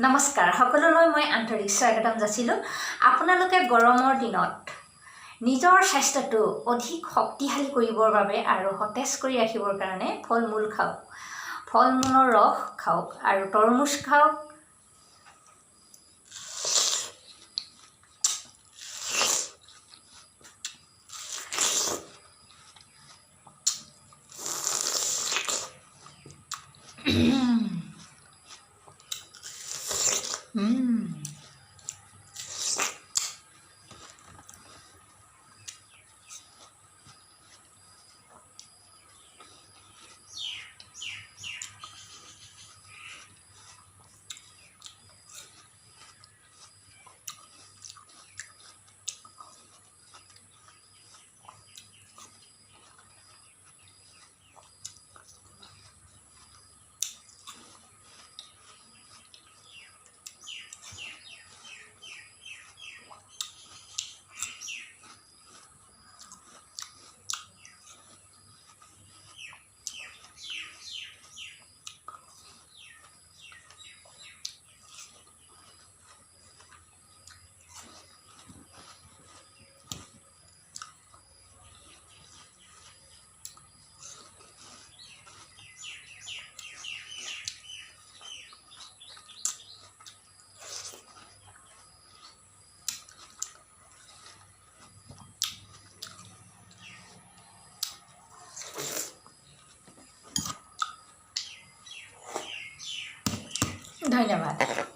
নমস্কাৰ সকলোলৈ মই আন্তৰিক স্বাগতম যাচিলোঁ। আপোনালোকে গৰমৰ দিনত নিজৰ স্বাস্থ্যটো অধিক শক্তিশালী কৰিবৰ বাবে আৰু সতেজ কৰি ৰাখিবৰ কাৰণে ফল মূল খাওক, ফল মূলৰ ৰস খাওক আৰু তৰমুজ খাওক। ধন্যবাদ।